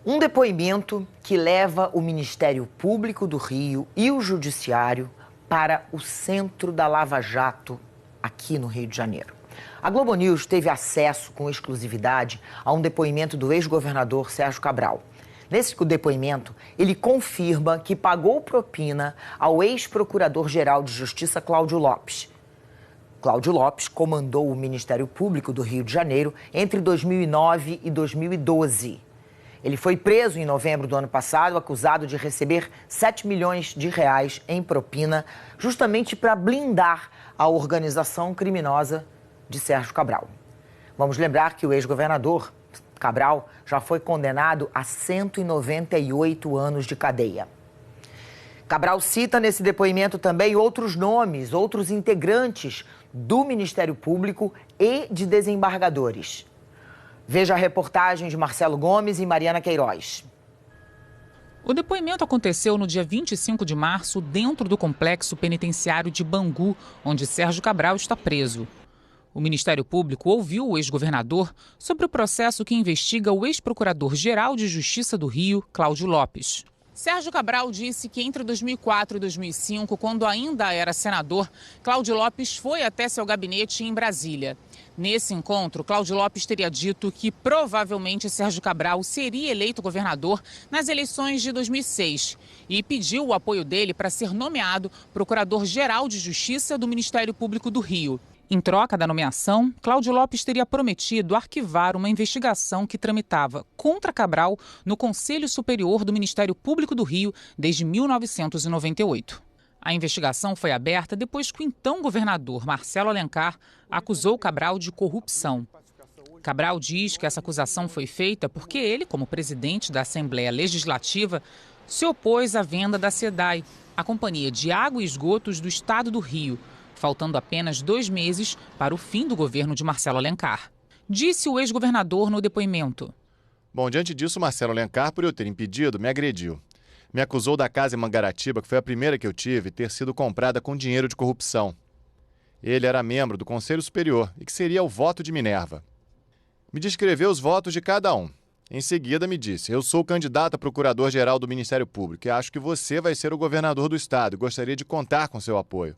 Um depoimento que leva o Ministério Público do Rio e o Judiciário para o centro da Lava Jato, aqui no Rio de Janeiro. A Globo News teve acesso com exclusividade a um depoimento do ex-governador Sérgio Cabral. Nesse depoimento, ele confirma que pagou propina ao ex-procurador-geral de Justiça Cláudio Lopes. Cláudio Lopes comandou o Ministério Público do Rio de Janeiro entre 2009 e 2012. Ele foi preso em novembro do ano passado, acusado de receber 7 milhões de reais em propina, justamente para blindar a organização criminosa de Sérgio Cabral. Vamos lembrar que o ex-governador Cabral já foi condenado a 198 anos de cadeia. Cabral cita nesse depoimento também outros nomes, outros integrantes do Ministério Público e de desembargadores. Veja a reportagem de Marcelo Gomes e Mariana Queiroz. O depoimento aconteceu no dia 25 de março, dentro do complexo penitenciário de Bangu, onde Sérgio Cabral está preso. O Ministério Público ouviu o ex-governador sobre o processo que investiga o ex-procurador-geral de Justiça do Rio, Cláudio Lopes. Sérgio Cabral disse que entre 2004 e 2005, quando ainda era senador, Cláudio Lopes foi até seu gabinete em Brasília. Nesse encontro, Cláudio Lopes teria dito que provavelmente Sérgio Cabral seria eleito governador nas eleições de 2006 e pediu o apoio dele para ser nomeado procurador-geral de Justiça do Ministério Público do Rio. Em troca da nomeação, Cláudio Lopes teria prometido arquivar uma investigação que tramitava contra Cabral no Conselho Superior do Ministério Público do Rio desde 1998. A investigação foi aberta depois que o então governador Marcelo Alencar acusou Cabral de corrupção. Cabral diz que essa acusação foi feita porque ele, como presidente da Assembleia Legislativa, se opôs à venda da SEDAI, a Companhia de Água e Esgotos do Estado do Rio, faltando apenas 2 meses para o fim do governo de Marcelo Alencar. Disse o ex-governador no depoimento. Bom, diante disso, Marcelo Alencar, por eu ter impedido, me agrediu. Me acusou da casa em Mangaratiba, que foi a primeira que eu tive, ter sido comprada com dinheiro de corrupção. Ele era membro do Conselho Superior e que seria o voto de Minerva. Me descreveu os votos de cada um. Em seguida me disse, eu sou candidato a procurador-geral do Ministério Público e acho que você vai ser o governador do estado e gostaria de contar com seu apoio.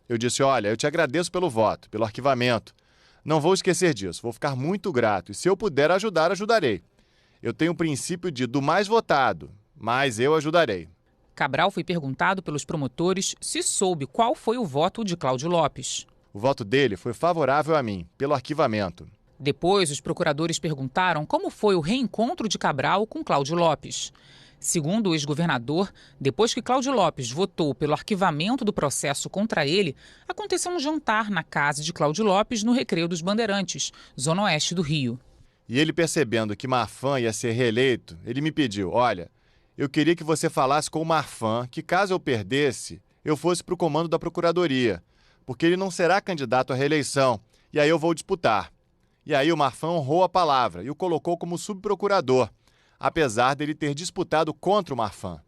Eu disse, olha, eu te agradeço pelo voto, pelo arquivamento. Não vou esquecer disso, vou ficar muito grato e se eu puder ajudar, ajudarei. Eu tenho o princípio de do mais votado, mas eu ajudarei. Cabral foi perguntado pelos promotores se soube qual foi o voto de Cláudio Lopes. O voto dele foi favorável a mim, pelo arquivamento. Depois, os procuradores perguntaram como foi o reencontro de Cabral com Cláudio Lopes. Segundo o ex-governador, depois que Cláudio Lopes votou pelo arquivamento do processo contra ele, aconteceu um jantar na casa de Cláudio Lopes no Recreio dos Bandeirantes, zona oeste do Rio. E ele, percebendo que Marfan ia ser reeleito, ele me pediu, olha, eu queria que você falasse com o Marfan que, caso eu perdesse, eu fosse para o comando da Procuradoria, porque ele não será candidato à reeleição, e aí eu vou disputar. E aí o Marfan honrou a palavra e o colocou como subprocurador, apesar dele ter disputado contra o Marfan.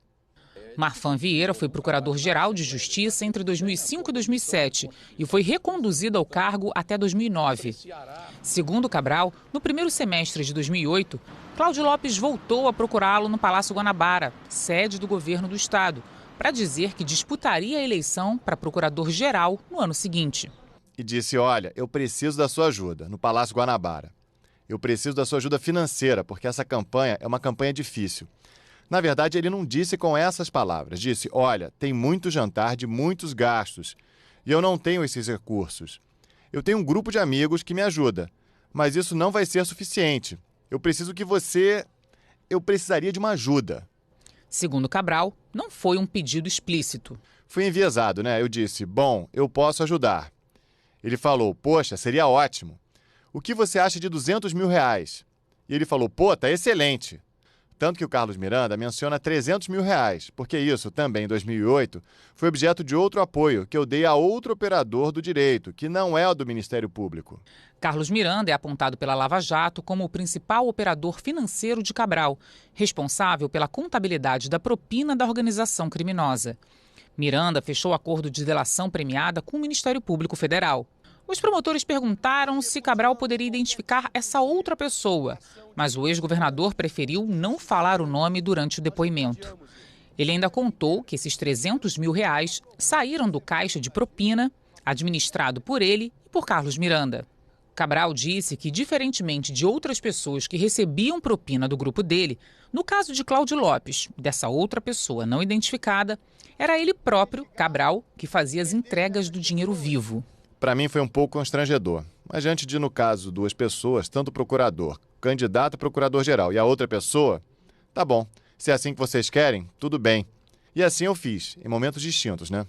Marfan Vieira foi procurador-geral de Justiça entre 2005 e 2007 e foi reconduzido ao cargo até 2009. Segundo Cabral, no primeiro semestre de 2008, Cláudio Lopes voltou a procurá-lo no Palácio Guanabara, sede do governo do estado, para dizer que disputaria a eleição para procurador-geral no ano seguinte. E disse, olha, eu preciso da sua ajuda no Palácio Guanabara. Eu preciso da sua ajuda financeira, porque essa campanha é uma campanha difícil. Na verdade, ele não disse com essas palavras. Disse, olha, tem muito jantar de muitos gastos e eu não tenho esses recursos. Eu tenho um grupo de amigos que me ajuda, mas isso não vai ser suficiente. Eu precisaria de uma ajuda. Segundo Cabral, não foi um pedido explícito. Fui enviesado, né? Eu disse, bom, eu posso ajudar. Ele falou, poxa, seria ótimo. O que você acha de 200 mil reais? E ele falou, pô, tá excelente. Tanto que o Carlos Miranda menciona 300 mil reais, porque isso, também em 2008, foi objeto de outro apoio que eu dei a outro operador do direito, que não é o do Ministério Público. Carlos Miranda é apontado pela Lava Jato como o principal operador financeiro de Cabral, responsável pela contabilidade da propina da organização criminosa. Miranda fechou acordo de delação premiada com o Ministério Público Federal. Os promotores perguntaram se Cabral poderia identificar essa outra pessoa, mas o ex-governador preferiu não falar o nome durante o depoimento. Ele ainda contou que esses R$300 mil saíram do caixa de propina, administrado por ele e por Carlos Miranda. Cabral disse que, diferentemente de outras pessoas que recebiam propina do grupo dele, no caso de Cláudio Lopes, dessa outra pessoa não identificada, era ele próprio, Cabral, que fazia as entregas do dinheiro vivo. Para mim foi um pouco constrangedor, mas diante de, no caso, duas pessoas, tanto o procurador, candidato a procurador-geral e a outra pessoa, tá bom, se é assim que vocês querem, tudo bem. E assim eu fiz, em momentos distintos, né?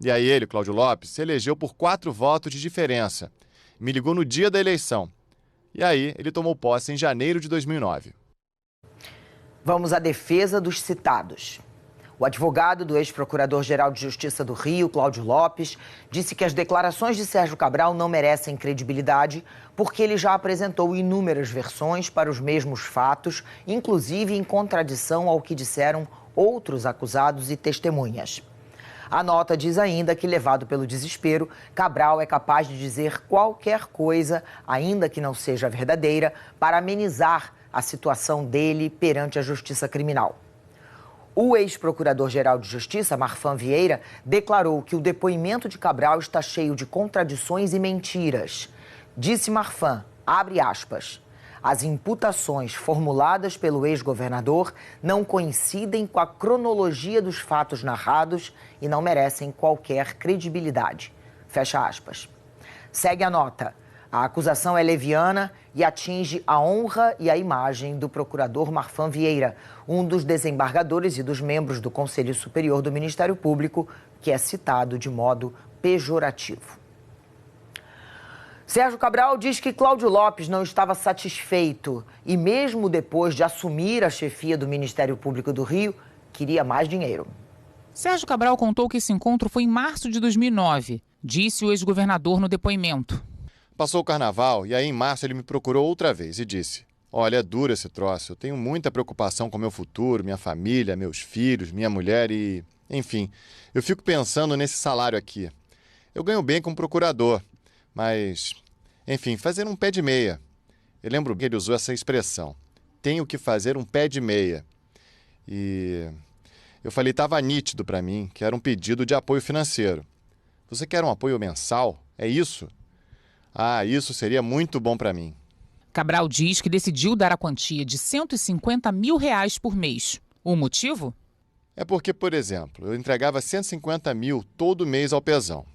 E aí ele, Cláudio Lopes, se elegeu por 4 votos de diferença. Me ligou no dia da eleição. E aí ele tomou posse em janeiro de 2009. Vamos à defesa dos citados. O advogado do ex-procurador-geral de Justiça do Rio, Cláudio Lopes, disse que as declarações de Sérgio Cabral não merecem credibilidade porque ele já apresentou inúmeras versões para os mesmos fatos, inclusive em contradição ao que disseram outros acusados e testemunhas. A nota diz ainda que, levado pelo desespero, Cabral é capaz de dizer qualquer coisa, ainda que não seja verdadeira, para amenizar a situação dele perante a justiça criminal. O ex-procurador-geral de Justiça, Marfan Vieira, declarou que o depoimento de Cabral está cheio de contradições e mentiras. Disse Marfan, abre aspas, as imputações formuladas pelo ex-governador não coincidem com a cronologia dos fatos narrados e não merecem qualquer credibilidade. Fecha aspas. Segue a nota. A acusação é leviana e atinge a honra e a imagem do procurador Marfan Vieira, um dos desembargadores e dos membros do Conselho Superior do Ministério Público, que é citado de modo pejorativo. Sérgio Cabral diz que Cláudio Lopes não estava satisfeito e, mesmo depois de assumir a chefia do Ministério Público do Rio, queria mais dinheiro. Sérgio Cabral contou que esse encontro foi em março de 2009, disse o ex-governador no depoimento. Passou o carnaval e aí em março ele me procurou outra vez e disse: olha, é duro esse troço, eu tenho muita preocupação com meu futuro, minha família, meus filhos, minha mulher e... enfim, eu fico pensando nesse salário aqui. Eu ganho bem como procurador, mas, enfim, fazer um pé de meia. Eu lembro que ele usou essa expressão, tenho que fazer um pé de meia. E eu falei, estava nítido para mim que era um pedido de apoio financeiro. Você quer um apoio mensal? É isso? Ah, isso seria muito bom para mim. Cabral diz que decidiu dar a quantia de R$150 mil por mês. O motivo? É porque, por exemplo, eu entregava 150 mil todo mês ao Pezão.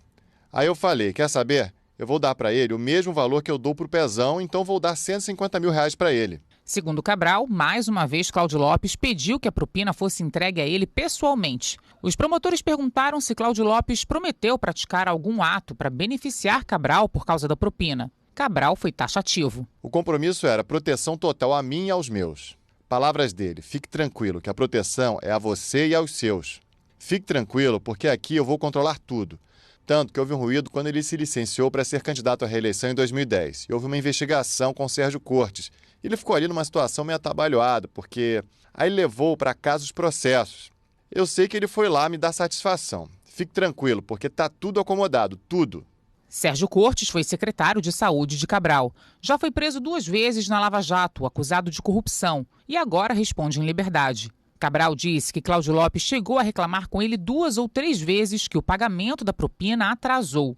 Aí eu falei, quer saber? Eu vou dar para ele o mesmo valor que eu dou para o Pezão, então vou dar R$150 mil para ele. Segundo Cabral, mais uma vez Cláudio Lopes pediu que a propina fosse entregue a ele pessoalmente. Os promotores perguntaram se Cláudio Lopes prometeu praticar algum ato para beneficiar Cabral por causa da propina. Cabral foi taxativo. O compromisso era proteção total a mim e aos meus. Palavras dele, fique tranquilo que a proteção é a você e aos seus. Fique tranquilo porque aqui eu vou controlar tudo. Tanto que houve um ruído quando ele se licenciou para ser candidato à reeleição em 2010. E houve uma investigação com Sérgio Cortes. Ele ficou ali numa situação meio atabalhoada, porque aí levou para casa os processos. Eu sei que ele foi lá me dar satisfação. Fique tranquilo, porque está tudo acomodado, tudo. Sérgio Cortes foi secretário de Saúde de Cabral. Já foi preso 2 vezes na Lava Jato, acusado de corrupção, e agora responde em liberdade. Cabral disse que Cláudio Lopes chegou a reclamar com ele 2 ou 3 vezes que o pagamento da propina atrasou.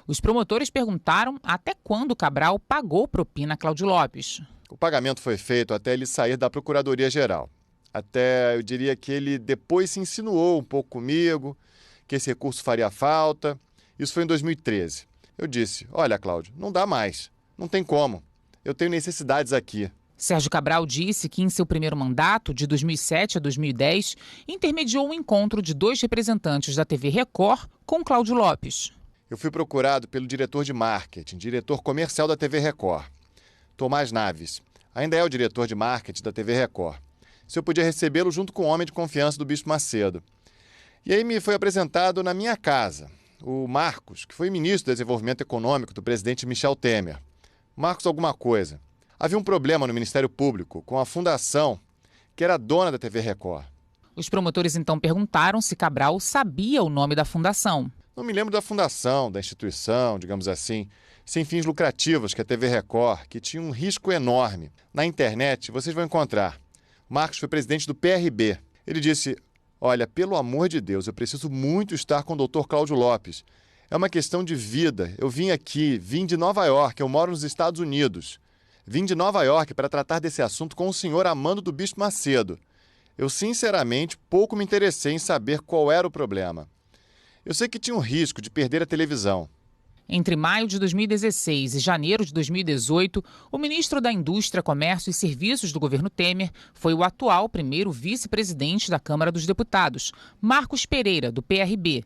Os promotores perguntaram até quando Cabral pagou propina a Cláudio Lopes. O pagamento foi feito até ele sair da Procuradoria-Geral. Até, eu diria que ele depois se insinuou um pouco comigo, que esse recurso faria falta. Isso foi em 2013. Eu disse, olha, Cláudio, não dá mais, não tem como. Eu tenho necessidades aqui. Sérgio Cabral disse que em seu primeiro mandato, de 2007 a 2010, intermediou um encontro de 2 representantes da TV Record com Cláudio Lopes. Eu fui procurado pelo diretor de marketing, diretor comercial da TV Record, Tomás Naves. Ainda é o diretor de marketing da TV Record. Se eu podia recebê-lo junto com o homem de confiança do Bispo Macedo. E aí me foi apresentado na minha casa o Marcos, que foi ministro do Desenvolvimento Econômico do presidente Michel Temer. Marcos alguma coisa. Havia um problema no Ministério Público com a fundação, que era dona da TV Record. Os promotores então perguntaram se Cabral sabia o nome da fundação. Não me lembro da fundação, da instituição, digamos assim, sem fins lucrativos, que é a TV Record, que tinha um risco enorme. Na internet, vocês vão encontrar. Marcos foi presidente do PRB. Ele disse: olha, pelo amor de Deus, eu preciso muito estar com o Dr. Cláudio Lopes. É uma questão de vida. Eu vim de Nova York, eu moro nos Estados Unidos. Vim de Nova York para tratar desse assunto com o senhor Amando do Bispo Macedo. Eu, sinceramente, pouco me interessei em saber qual era o problema. Eu sei que tinha um risco de perder a televisão. Entre maio de 2016 e janeiro de 2018, o ministro da Indústria, Comércio e Serviços do governo Temer foi o atual primeiro vice-presidente da Câmara dos Deputados, Marcos Pereira, do PRB.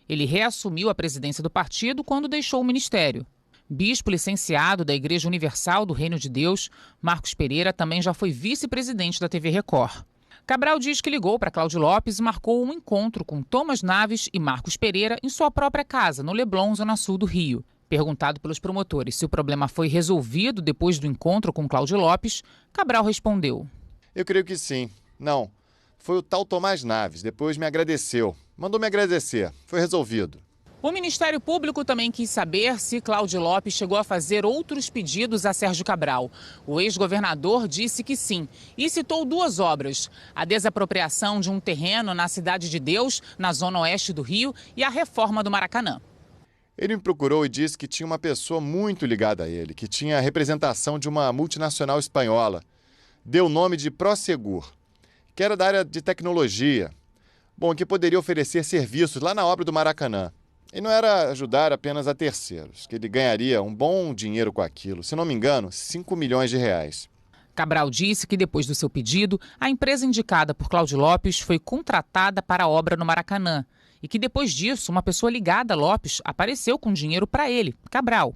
Ele reassumiu a presidência do partido quando deixou o ministério. Bispo licenciado da Igreja Universal do Reino de Deus, Marcos Pereira também já foi vice-presidente da TV Record. Cabral diz que ligou para Cláudio Lopes e marcou um encontro com Thomas Naves e Marcos Pereira em sua própria casa, no Leblon, zona sul do Rio. Perguntado pelos promotores se o problema foi resolvido depois do encontro com Cláudio Lopes, Cabral respondeu: eu creio que sim. Não, foi o tal Tomás Naves, depois me agradeceu. Mandou me agradecer, foi resolvido. O Ministério Público também quis saber se Cláudio Lopes chegou a fazer outros pedidos a Sérgio Cabral. O ex-governador disse que sim e citou duas obras: a desapropriação de um terreno na Cidade de Deus, na zona oeste do Rio, e a reforma do Maracanã. Ele me procurou e disse que tinha uma pessoa muito ligada a ele, que tinha a representação de uma multinacional espanhola. Deu o nome de Prosegur, que era da área de tecnologia. Bom, que poderia oferecer serviços lá na obra do Maracanã. E não era ajudar apenas a terceiros, que ele ganharia um bom dinheiro com aquilo, se não me engano, 5 milhões de reais. Cabral disse que depois do seu pedido, a empresa indicada por Cláudio Lopes foi contratada para a obra no Maracanã e que depois disso, uma pessoa ligada a Lopes apareceu com dinheiro para ele, Cabral.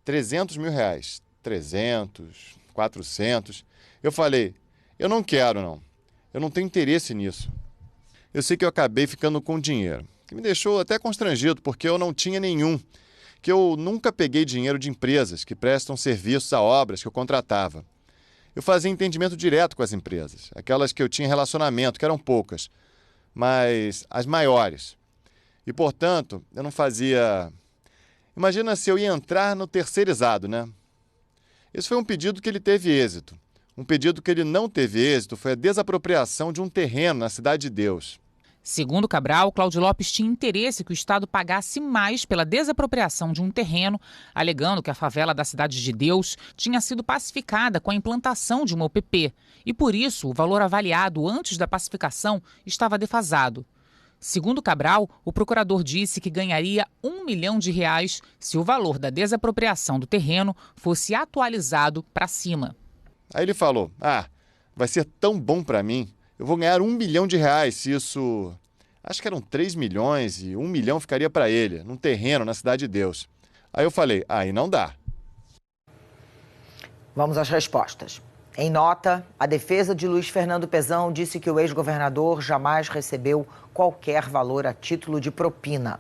300 mil reais, 300, 400. Eu falei, eu não quero não, eu não tenho interesse nisso. Eu sei que eu acabei ficando com dinheiro, que me deixou até constrangido, porque eu não tinha nenhum, que eu nunca peguei dinheiro de empresas que prestam serviços a obras que eu contratava. Eu fazia entendimento direto com as empresas, aquelas que eu tinha relacionamento, que eram poucas, mas as maiores. E, portanto, eu não fazia... Imagina se eu ia entrar no terceirizado, né? Esse foi um pedido que ele teve êxito. Um pedido que ele não teve êxito foi a desapropriação de um terreno na Cidade de Deus. Segundo Cabral, Cláudio Lopes tinha interesse que o Estado pagasse mais pela desapropriação de um terreno, alegando que a favela da Cidade de Deus tinha sido pacificada com a implantação de uma UPP e, por isso, o valor avaliado antes da pacificação estava defasado. Segundo Cabral, o procurador disse que ganharia R$1 milhão se o valor da desapropriação do terreno fosse atualizado para cima. Aí ele falou, vai ser tão bom para mim. Eu vou ganhar R$1 milhão se isso... Acho que eram 3 milhões e 1 milhão ficaria para ele, num terreno na Cidade de Deus. Aí eu falei, aí não dá. Vamos às respostas. Em nota, a defesa de Luiz Fernando Pezão disse que o ex-governador jamais recebeu qualquer valor a título de propina.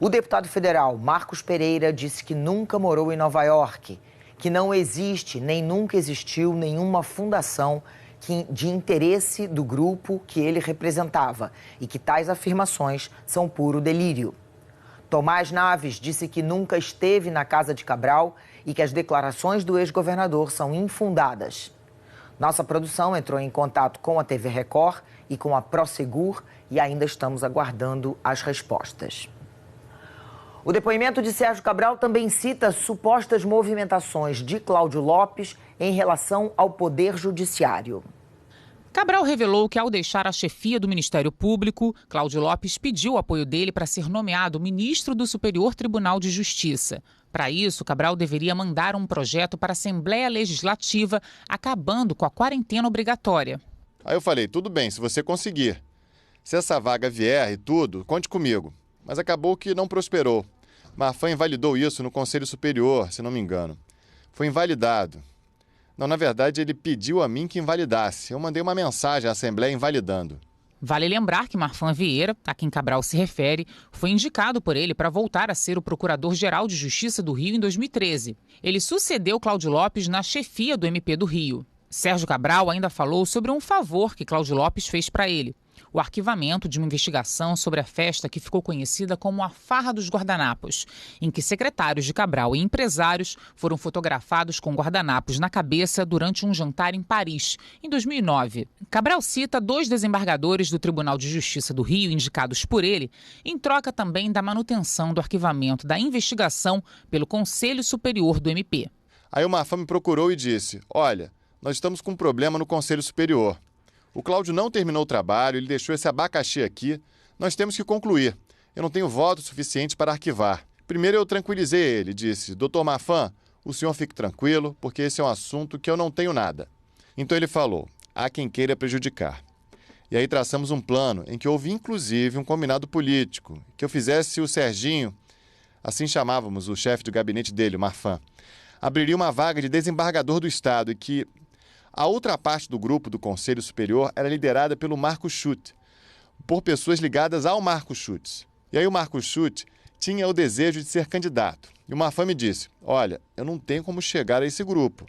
O deputado federal Marcos Pereira disse que nunca morou em Nova York, que não existe nem nunca existiu nenhuma fundação de interesse do grupo que ele representava e que tais afirmações são puro delírio. Tomás Naves disse que nunca esteve na casa de Cabral e que as declarações do ex-governador são infundadas. Nossa produção entrou em contato com a TV Record e com a Prosegur e ainda estamos aguardando as respostas. O depoimento de Sérgio Cabral também cita supostas movimentações de Cláudio Lopes em relação ao Poder Judiciário. Cabral revelou que, ao deixar a chefia do Ministério Público, Cláudio Lopes pediu o apoio dele para ser nomeado ministro do Superior Tribunal de Justiça. Para isso, Cabral deveria mandar um projeto para a Assembleia Legislativa, acabando com a quarentena obrigatória. Aí eu falei, tudo bem, se você conseguir. Se essa vaga vier e tudo, conte comigo. Mas acabou que não prosperou. Marfan invalidou isso no Conselho Superior, se não me engano. Foi invalidado. Não, na verdade, ele pediu a mim que invalidasse. Eu mandei uma mensagem à Assembleia invalidando. Vale lembrar que Marfan Vieira, a quem Cabral se refere, foi indicado por ele para voltar a ser o Procurador-Geral de Justiça do Rio em 2013. Ele sucedeu Cláudio Lopes na chefia do MP do Rio. Sérgio Cabral ainda falou sobre um favor que Cláudio Lopes fez para ele: o arquivamento de uma investigação sobre a festa que ficou conhecida como a Farra dos Guardanapos, em que secretários de Cabral e empresários foram fotografados com guardanapos na cabeça durante um jantar em Paris, em 2009. Cabral cita 2 desembargadores do Tribunal de Justiça do Rio indicados por ele, em troca também da manutenção do arquivamento da investigação pelo Conselho Superior do MP. Aí o Marfan me procurou e disse: olha, nós estamos com um problema no Conselho Superior. O Cláudio não terminou o trabalho, ele deixou esse abacaxi aqui. Nós temos que concluir. Eu não tenho voto suficiente para arquivar. Primeiro eu tranquilizei ele, disse: doutor Marfan, o senhor fique tranquilo, porque esse é um assunto que eu não tenho nada. Então ele falou: há quem queira prejudicar. E aí traçamos um plano em que houve inclusive um combinado político, que eu fizesse o Serginho, assim chamávamos o chefe de gabinete dele, o Marfan, abriria uma vaga de desembargador do Estado e que a outra parte do grupo do Conselho Superior era liderada pelo Marcos Schutz, por pessoas ligadas ao Marcos Schutz. E aí o Marcos Schutz tinha o desejo de ser candidato. E o Marfan me disse: olha, eu não tenho como chegar a esse grupo.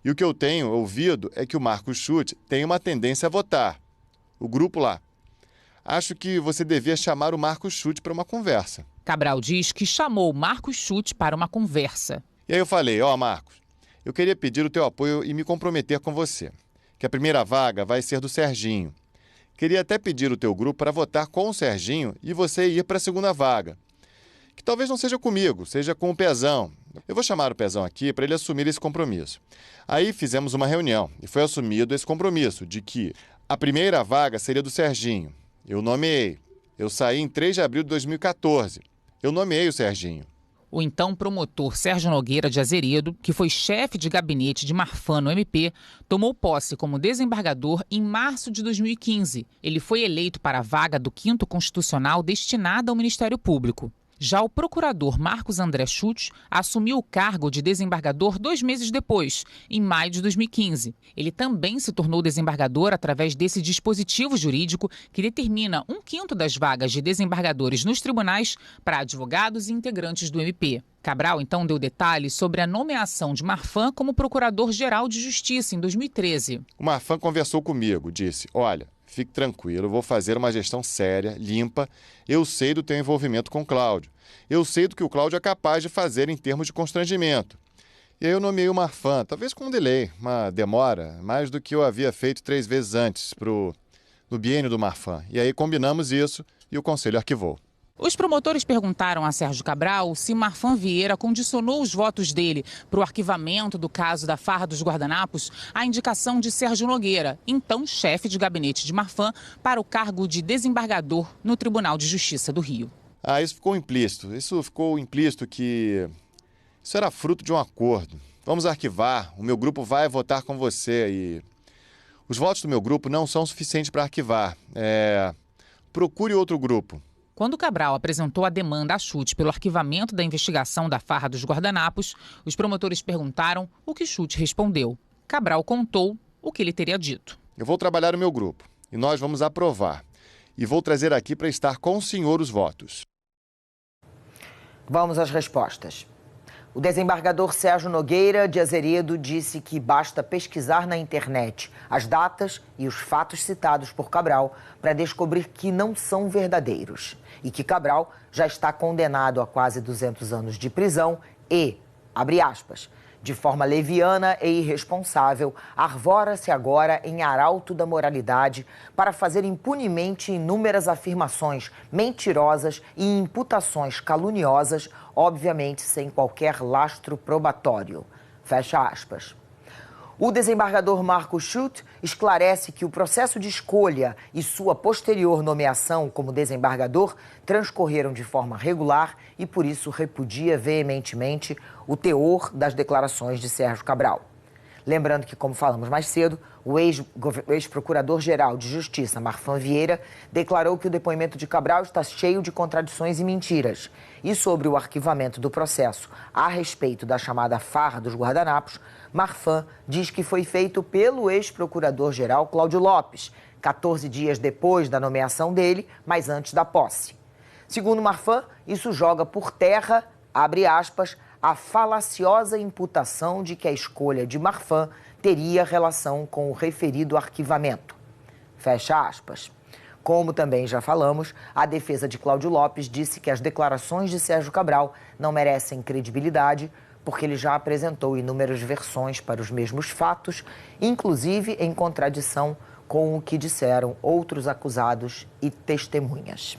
E o que eu tenho ouvido é que o Marcos Schutz tem uma tendência a votar. O grupo lá. Acho que você devia chamar o Marcos Schutz para uma conversa. Cabral diz que chamou Marcos Schutz para uma conversa. E aí eu falei: ó, Marcos, eu queria pedir o teu apoio e me comprometer com você, que a primeira vaga vai ser do Serginho. Queria até pedir o teu grupo para votar com o Serginho e você ir para a segunda vaga. Que talvez não seja comigo, seja com o Pezão. Eu vou chamar o Pezão aqui para ele assumir esse compromisso. Aí fizemos uma reunião e foi assumido esse compromisso de que a primeira vaga seria do Serginho. Eu nomeei. Eu saí em 3 de abril de 2014. Eu nomeei o Serginho. O então promotor Sérgio Nogueira de Azeredo, que foi chefe de gabinete de Marfan no MP, tomou posse como desembargador em março de 2015. Ele foi eleito para a vaga do 5º Constitucional destinada ao Ministério Público. Já o procurador Marcos André Schutz assumiu o cargo de desembargador 2 meses depois, em maio de 2015. Ele também se tornou desembargador através desse dispositivo jurídico que determina 1/5 das vagas de desembargadores nos tribunais para advogados e integrantes do MP. Cabral, então, deu detalhes sobre a nomeação de Marfan como Procurador-Geral de Justiça em 2013. O Marfan conversou comigo, disse: olha, fique tranquilo, eu vou fazer uma gestão séria, limpa. Eu sei do teu envolvimento com o Cláudio. Eu sei do que o Cláudio é capaz de fazer em termos de constrangimento. E aí eu nomeei o Marfan, talvez com um delay, uma demora, mais do que eu havia feito 3 vezes antes, no biênio do Marfan. E aí combinamos isso e o Conselho arquivou. Os promotores perguntaram a Sérgio Cabral se Marfan Vieira condicionou os votos dele para o arquivamento do caso da Farra dos Guardanapos à indicação de Sérgio Nogueira, então chefe de gabinete de Marfan, para o cargo de desembargador no Tribunal de Justiça do Rio. Isso ficou implícito. Isso ficou implícito que isso era fruto de um acordo. Vamos arquivar, o meu grupo vai votar com você e os votos do meu grupo não são suficientes para arquivar. Procure outro grupo. Quando Cabral apresentou a demanda a Schutz pelo arquivamento da investigação da Farra dos Guardanapos, os promotores perguntaram o que Schutz respondeu. Cabral contou o que ele teria dito. Eu vou trabalhar no meu grupo e nós vamos aprovar. E vou trazer aqui para estar com o senhor os votos. Vamos às respostas. O desembargador Sérgio Nogueira de Azeredo disse que basta pesquisar na internet as datas e os fatos citados por Cabral para descobrir que não são verdadeiros e que Cabral já está condenado a quase 200 anos de prisão e, abre aspas, de forma leviana e irresponsável, arvora-se agora em arauto da moralidade para fazer impunemente inúmeras afirmações mentirosas e imputações caluniosas, obviamente sem qualquer lastro probatório. Fecha aspas. O desembargador Marcos Schutz esclarece que o processo de escolha e sua posterior nomeação como desembargador transcorreram de forma regular e, por isso, repudia veementemente o teor das declarações de Sérgio Cabral. Lembrando que, como falamos mais cedo, o ex-procurador-geral de Justiça, Marfan Vieira, declarou que o depoimento de Cabral está cheio de contradições e mentiras. E sobre o arquivamento do processo a respeito da chamada Farra dos Guardanapos, Marfan diz que foi feito pelo ex-procurador-geral Cláudio Lopes, 14 dias depois da nomeação dele, mas antes da posse. Segundo Marfan, isso joga por terra, abre aspas, a falaciosa imputação de que a escolha de Marfan teria relação com o referido arquivamento. Fecha aspas. Como também já falamos, a defesa de Cláudio Lopes disse que as declarações de Sérgio Cabral não merecem credibilidade porque ele já apresentou inúmeras versões para os mesmos fatos, inclusive em contradição com o que disseram outros acusados e testemunhas.